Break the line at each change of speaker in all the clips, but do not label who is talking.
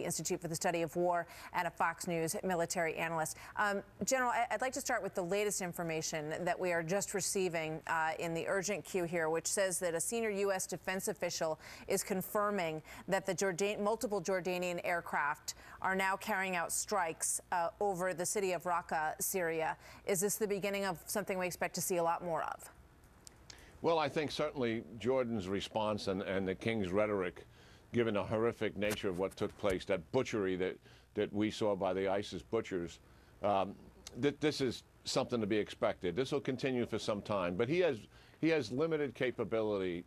the Institute for the Study of War and a Fox News military analyst. General, I'd like to start with the latest information that we are just receiving in the urgent queue here, which says that a senior U.S. defense official is confirming that the multiple Jordanian aircraft are now carrying out strikes over the city of Raqqa, Syria. Is this the beginning of something we expect to see a lot more of?
Well, I think certainly Jordan's response and the king's rhetoric, given the horrific nature of what took place, that butchery that we saw by the ISIS butchers, that this is something to be expected. This will continue for some time. But he has limited capability,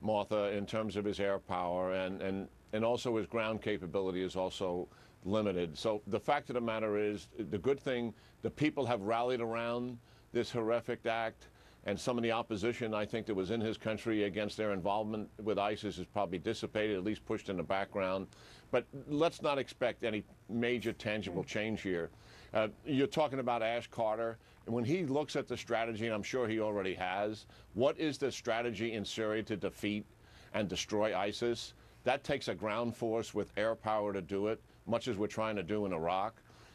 Martha, in terms of his air power, and also his ground capability is also limited. So the fact of the matter is, the good thing, the people have rallied around this horrific act. And some of the opposition, I think, that was in his country against their involvement with ISIS is probably dissipated, at least pushed in the background. But let's not expect any major tangible change here. You're talking about Ash Carter. And when he looks at the strategy, and I'm sure he already has, what is the strategy in Syria to defeat and destroy ISIS? That takes a ground force with air power to do it, much as we're trying to do in Iraq.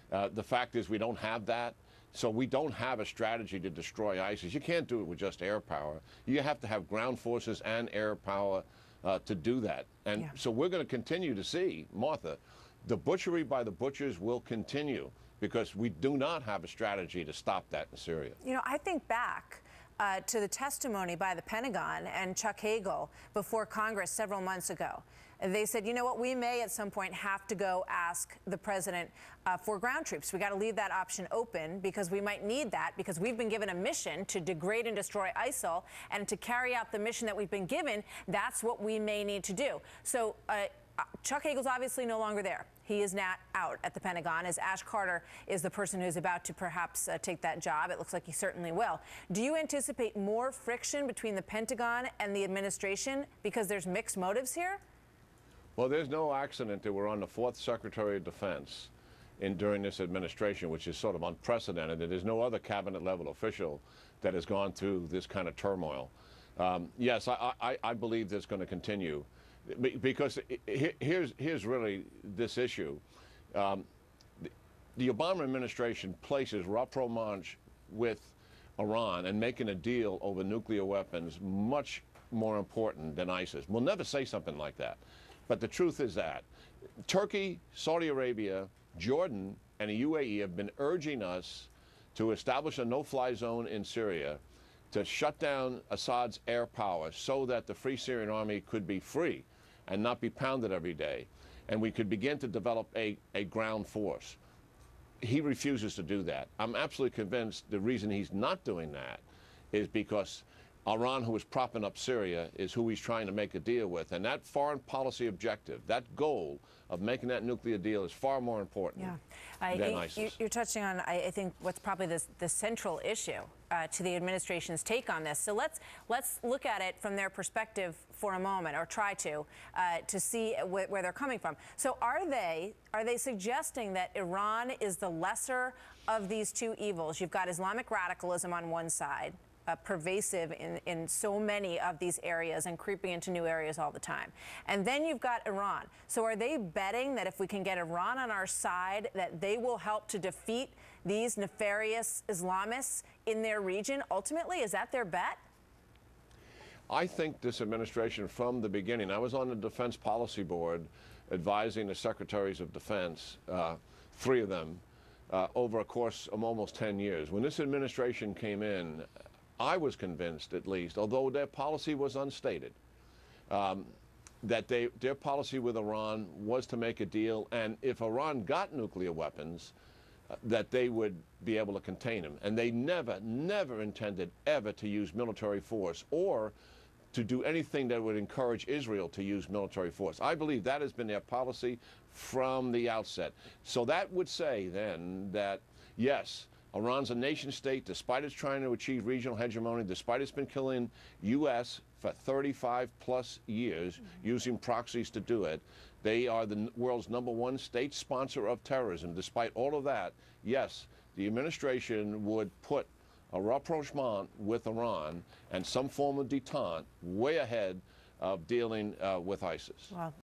The fact is we don't have that. So we don't have a strategy to destroy ISIS. You can't do it with just air power. You have to have ground forces and air power to do that. And so we're going to continue to see, Martha, the butchery by the butchers will continue because we do not have a strategy to stop that in Syria.
You know, I think back to the testimony by the Pentagon and Chuck Hagel before Congress several months ago. They said, you know what, we may at some point have to go ask the president for ground troops. We got to leave that option open because we might need that because we've been given a mission to degrade and destroy ISIL, and to carry out the mission that we've been given, that's what we may need to do. So Chuck Hagel's obviously no longer there. He is now out at the Pentagon, as Ash Carter is the person who's about to perhaps take that job. It looks like he certainly will. Do you anticipate more friction between the Pentagon and the administration because there's mixed motives here?
Well, there's no accident that we're on the 4th Secretary of Defense during this administration, which is sort of unprecedented. There's no other cabinet-level official that has gone through this kind of turmoil. Yes, I believe that's going to continue. Because here's really this issue. The Obama administration places rapprochement with Iran and making a deal over nuclear weapons much more important than ISIS. We'll never say something like that. But the truth is that Turkey, Saudi Arabia, Jordan, and the UAE have been urging us to establish a no-fly zone in Syria to shut down Assad's air power so that the Free Syrian Army could be free and not be pounded every day, and we could begin to develop a ground force. He refuses to do that. I'm absolutely convinced the reason he's not doing that is because Iran, who is propping up Syria, is who he's trying to make a deal with. And that foreign policy objective, that goal of making that nuclear deal is far more important than ISIS.
You're touching on, I think, what's probably the central issue to the administration's take on this. So let's look at it from their perspective for a moment, or try to see where they're coming from. So are they suggesting that Iran is the lesser of these two evils? You've got Islamic radicalism on one side, pervasive in so many of these areas and creeping into new areas all the time. And then you've got Iran. So are they betting that if we can get Iran on our side, that they will help to defeat these nefarious Islamists in their region ultimately? Is that their bet?
I think this administration from the beginning, I was on the Defense Policy Board advising the Secretaries of Defense, 3 of them, over a course of almost 10 years. When this administration came in, I was convinced, at least, although their policy was unstated, that their policy with Iran was to make a deal, and if Iran got nuclear weapons, that they would be able to contain them. And they never intended ever to use military force or to do anything that would encourage Israel to use military force. I believe that has been their policy from the outset. So that would say then that, yes, Iran's a nation state, despite its trying to achieve regional hegemony, despite it's been killing U.S. for 35+ years, using proxies to do it. They are the world's #1 state sponsor of terrorism. Despite all of that, yes, the administration would put a rapprochement with Iran and some form of detente way ahead of dealing with ISIS.
Well,